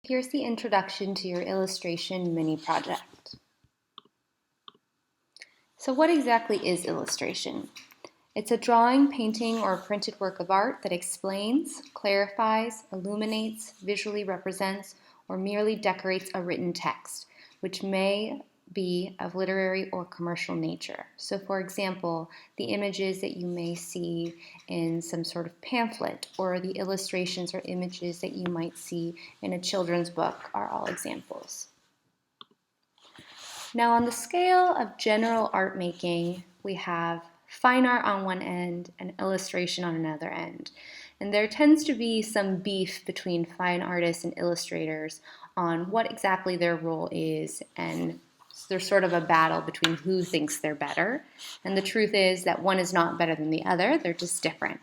Here's the introduction to your illustration mini project. So what exactly is illustration? It's a drawing, painting, or printed work of art that explains, clarifies, illuminates, visually represents, or merely decorates a written text, which may be of literary or commercial nature. So for example, the images that you may see in some sort of pamphlet or the illustrations or images that you might see in a children's book are all examples. Now on the scale of general art making, we have fine art on one end and illustration on another end. And there tends to be some beef between fine artists and illustrators on what exactly their role is, and there's sort of a battle between who thinks they're better. And the truth is that one is not better than the other, they're just different.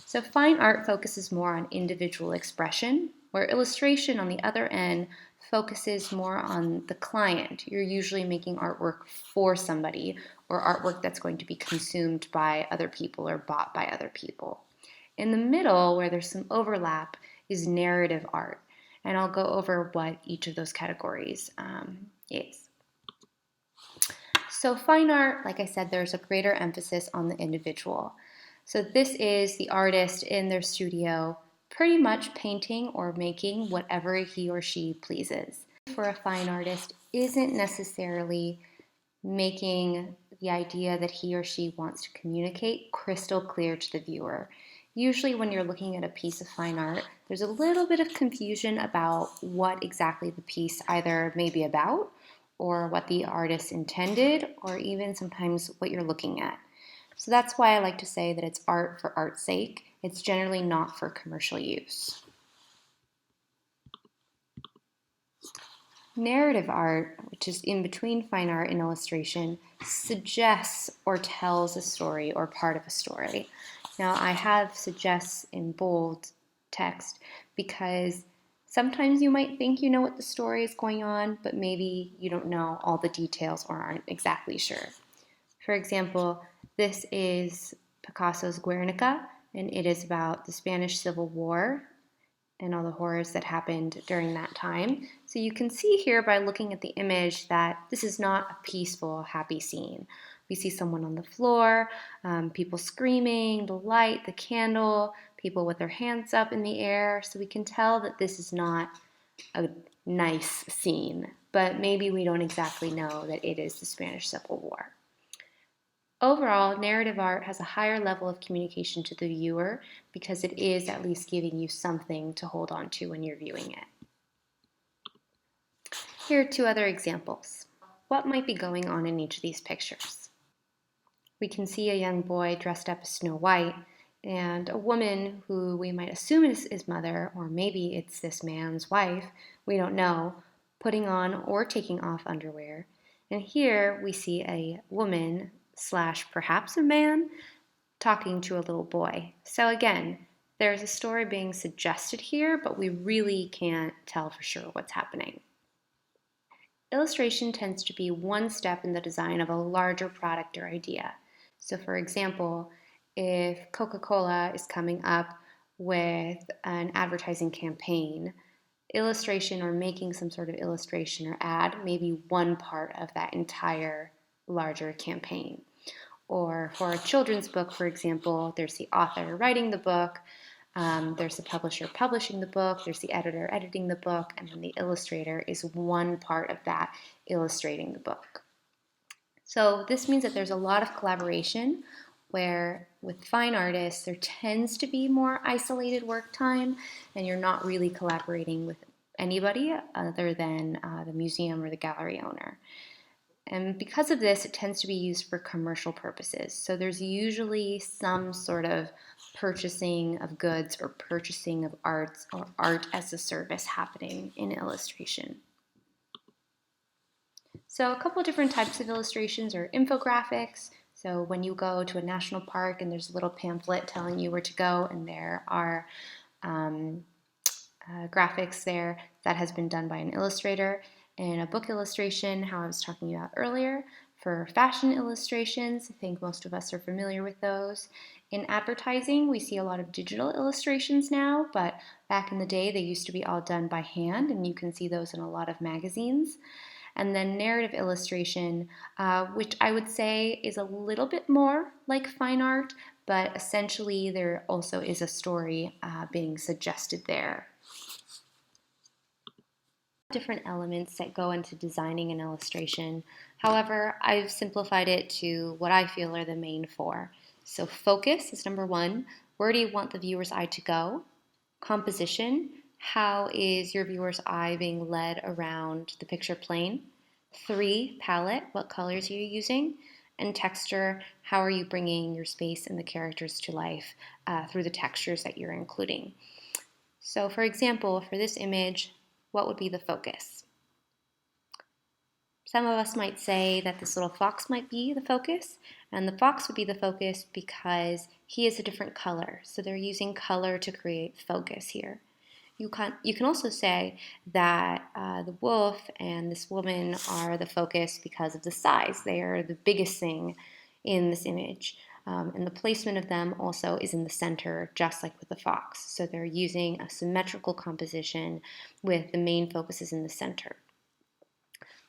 So fine art focuses more on individual expression, where illustration on the other end focuses more on the client. You're usually making artwork for somebody, or artwork that's going to be consumed by other people or bought by other people. In the middle, where there's some overlap, is narrative art. And I'll go over what each of those categories is. So fine art, like I said, there's a greater emphasis on the individual. So this is the artist in their studio pretty much painting or making whatever he or she pleases. For a fine artist isn't necessarily making the idea that he or she wants to communicate crystal clear to the viewer. Usually when you're looking at a piece of fine art, there's a little bit of confusion about what exactly the piece either may be about, or what the artist intended, or even sometimes what you're looking at. So that's why I like to say that it's art for art's sake. It's generally not for commercial use. Narrative art, which is in between fine art and illustration, suggests or tells a story or part of a story. Now I have suggests in bold text because sometimes you might think you know what the story is going on, but maybe you don't know all the details or aren't exactly sure. For example, this is Picasso's Guernica, and it is about the Spanish Civil War and all the horrors that happened during that time. So you can see here by looking at the image that this is not a peaceful, happy scene. We see someone on the floor, people screaming, the light, the candle, people with their hands up in the air. So we can tell that this is not a nice scene, but maybe we don't exactly know that it is the Spanish Civil War. Overall, narrative art has a higher level of communication to the viewer because it is at least giving you something to hold on to when you're viewing it. Here are two other examples. What might be going on in each of these pictures? We can see a young boy dressed up as Snow White and a woman who we might assume is his mother, or maybe it's this man's wife, we don't know, putting on or taking off underwear. And here we see a woman / perhaps a man talking to a little boy. So again, there's a story being suggested here, but we really can't tell for sure what's happening. Illustration tends to be one step in the design of a larger product or idea. So for example, if Coca-Cola is coming up with an advertising campaign, illustration or making some sort of illustration or ad may be one part of that entire larger campaign. Or for a children's book, for example, there's the author writing the book, there's the publisher publishing the book, there's the editor editing the book, and then the illustrator is one part of that illustrating the book. So this means that there's a lot of collaboration where with fine artists there tends to be more isolated work time and you're not really collaborating with anybody other than the museum or the gallery owner. And because of this, it tends to be used for commercial purposes. So there's usually some sort of purchasing of goods or purchasing of arts or art as a service happening in illustration. So a couple different types of illustrations are infographics. So when you go to a national park and there's a little pamphlet telling you where to go and there are graphics there, that has been done by an illustrator. And a book illustration, how I was talking about earlier, For fashion illustrations, I think most of us are familiar with those. In advertising, we see a lot of digital illustrations now, but back in the day, they used to be all done by hand, and you can see those in a lot of magazines. And then narrative illustration, which I would say is a little bit more like fine art, but essentially there also is a story being suggested there. Different elements that go into designing an illustration. However, I've simplified it to what I feel are the main four. So focus is number one. Where do you want the viewer's eye to go? Composition, how is your viewer's eye being led around the picture plane? 3, palette, what colors are you using? And texture, how are you bringing your space and the characters to life through the textures that you're including? So for example, for this image, what would be the focus? Some of us might say that this little fox might be the focus, and the fox would be the focus because he is a different color. So they're using color to create focus here. You can also say that the wolf and this woman are the focus because of the size. They are the biggest thing in this image. And the placement of them also is in the center, just like with the fox. So they're using a symmetrical composition with the main focuses in the center.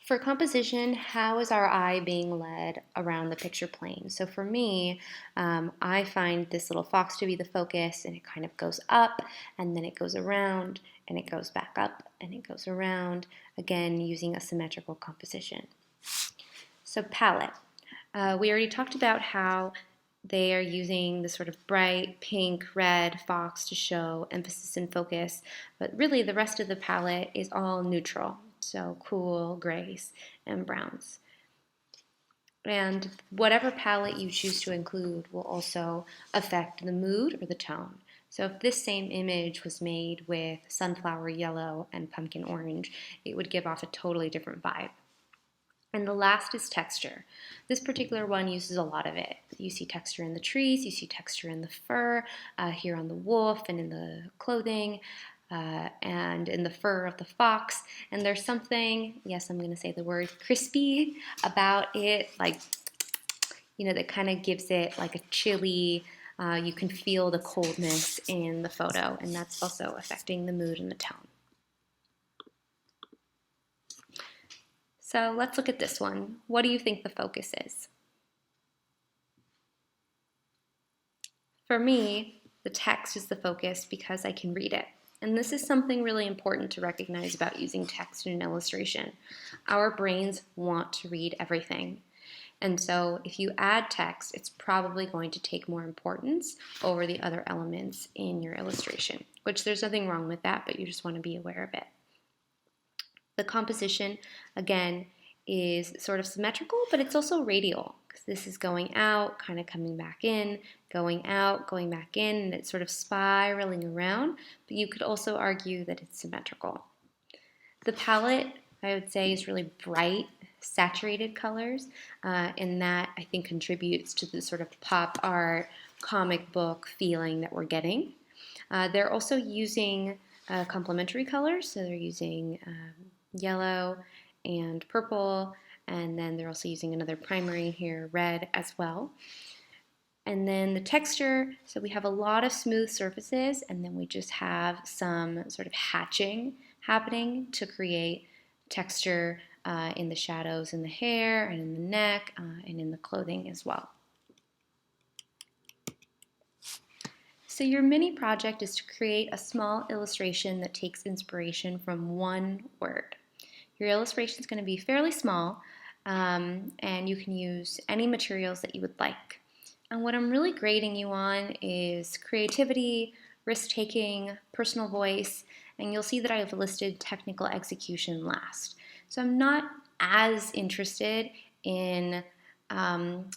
For composition, how is our eye being led around the picture plane? So for me, I find this little fox to be the focus, and it kind of goes up, and then it goes around, and it goes back up, and it goes around, again, using a symmetrical composition. So palette. We already talked about how they are using the sort of bright pink, red fox to show emphasis and focus, but really the rest of the palette is all neutral. So cool grays and browns. And whatever palette you choose to include will also affect the mood or the tone. So if this same image was made with sunflower yellow and pumpkin orange, it would give off a totally different vibe. And the last is texture. This particular one uses a lot of it. You see texture in the trees, you see texture in the fur, here on the wolf and in the clothing, and in the fur of the fox. And there's something, yes, I'm going to say the word crispy about it, like, that kind of gives it like a chilly, you can feel the coldness in the photo, and that's also affecting the mood and the tone. So let's look at this one. What do you think the focus is? For me, the text is the focus because I can read it. And this is something really important to recognize about using text in an illustration. Our brains want to read everything. And so if you add text, it's probably going to take more importance over the other elements in your illustration, which there's nothing wrong with that, but you just want to be aware of it. The composition, again, is sort of symmetrical, but it's also radial, because this is going out, kind of coming back in, going out, going back in, and it's sort of spiraling around, but you could also argue that it's symmetrical. The palette, I would say, is really bright, saturated colors, and that, I think, contributes to the sort of pop art, comic book feeling that we're getting. They're also using complementary colors, so they're using yellow and purple, and then they're also using another primary here, red as well. And then the texture, so we have a lot of smooth surfaces, and then we just have some sort of hatching happening to create texture in the shadows in the hair and in the neck and in the clothing as well. So your mini project is to create a small illustration that takes inspiration from one word. Your illustration is going to be fairly small, and you can use any materials that you would like. And what I'm really grading you on is creativity, risk-taking, personal voice, and you'll see that I have listed technical execution last. So I'm not as interested in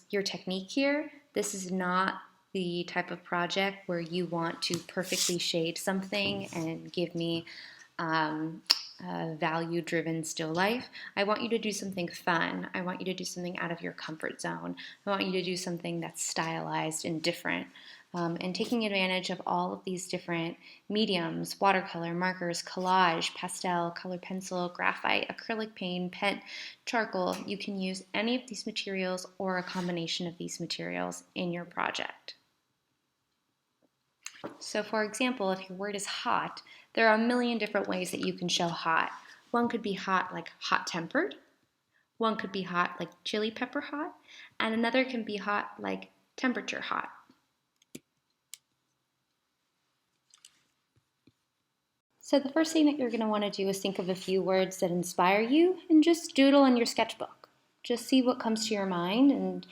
your technique here. This is not the type of project where you want to perfectly shade something and give me value-driven still life. I want you to do something fun. I want you to do something out of your comfort zone. I want you to do something that's stylized and different. and taking advantage of all of these different mediums: watercolor, markers, collage, pastel, color pencil, graphite, acrylic paint, pen, charcoal. You can use any of these materials or a combination of these materials in your project. So for example, if your word is hot, there are a million different ways that you can show hot. One could be hot like hot-tempered. One could be hot like chili pepper hot. And another can be hot like temperature hot. So the first thing that you're going to want to do is think of a few words that inspire you and just doodle in your sketchbook. Just see what comes to your mind and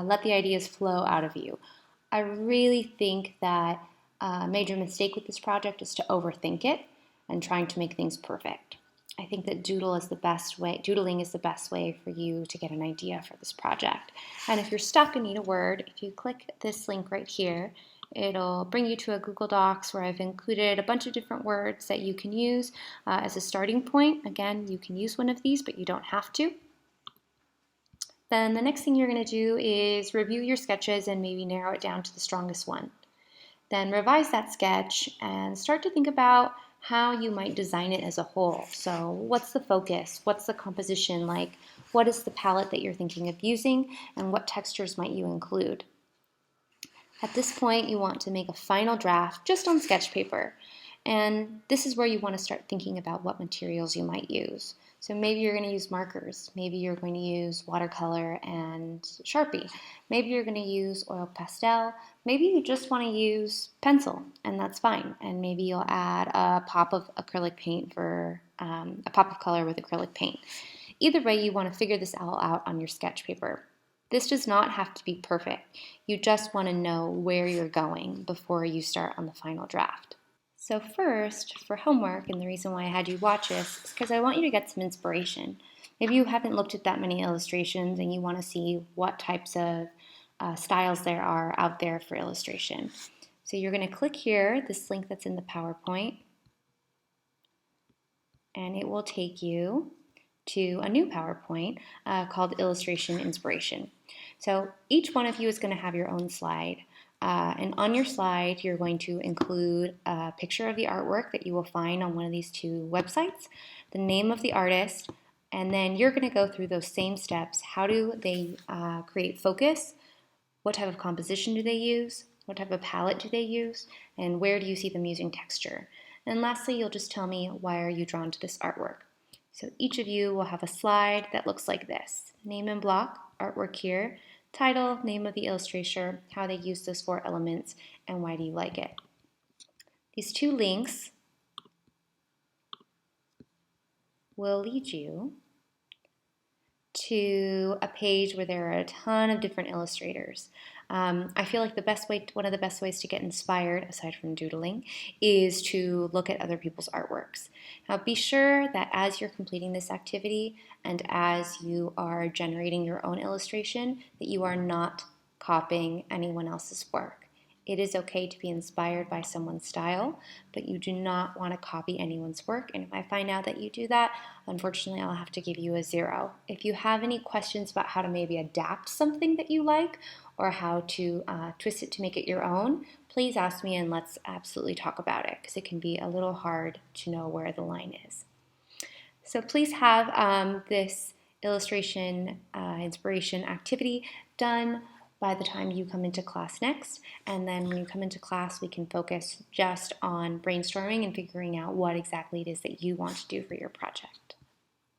let the ideas flow out of you. I really think that a major mistake with this project is to overthink it and trying to make things perfect. I think that doodling is the best way for you to get an idea for this project. And if you're stuck and need a word, if you click this link right here, it'll bring you to a Google Docs where I've included a bunch of different words that you can use as a starting point. Again, you can use one of these, but you don't have to. Then the next thing you're going to do is review your sketches and maybe narrow it down to the strongest one. Then revise that sketch and start to think about how you might design it as a whole. So what's the focus? What's the composition like? What is the palette that you're thinking of using? And what textures might you include? At this point, you want to make a final draft just on sketch paper. And this is where you want to start thinking about what materials you might use. So maybe you're going to use markers. Maybe you're going to use watercolor and Sharpie. Maybe you're going to use oil pastel. Maybe you just want to use pencil, and that's fine. And maybe you'll add a pop of acrylic paint for a pop of color with acrylic paint. Either way, you want to figure this all out on your sketch paper. This does not have to be perfect. You just want to know where you're going before you start on the final draft. So first, for homework, and the reason why I had you watch this is because I want you to get some inspiration. Maybe you haven't looked at that many illustrations and you want to see what types of styles there are out there for illustration. So you're going to click here, this link that's in the PowerPoint, and it will take you to a new PowerPoint called Illustration Inspiration. So each one of you is going to have your own slide. And on your slide, you're going to include a picture of the artwork that you will find on one of these two websites, the name of the artist, and then you're going to go through those same steps. How do they create focus? What type of composition do they use? What type of palette do they use? And where do you see them using texture? And lastly, you'll just tell me, why are you drawn to this artwork? So each of you will have a slide that looks like this. Name and block, artwork here, title, name of the illustrator, how they use those 4 elements, and why do you like it. These 2 links will lead you to a page where there are a ton of different illustrators. I feel like one of the best ways to get inspired, aside from doodling, is to look at other people's artworks. Now be sure that as you're completing this activity and as you are generating your own illustration, that you are not copying anyone else's work. It is okay to be inspired by someone's style, but you do not want to copy anyone's work. And if I find out that you do that, unfortunately, I'll have to give you a 0. If you have any questions about how to maybe adapt something that you like or how to twist it to make it your own, please ask me and let's absolutely talk about it, because it can be a little hard to know where the line is. So please have this illustration inspiration activity done by the time you come into class next, and then when you come into class we can focus just on brainstorming and figuring out what exactly it is that you want to do for your project.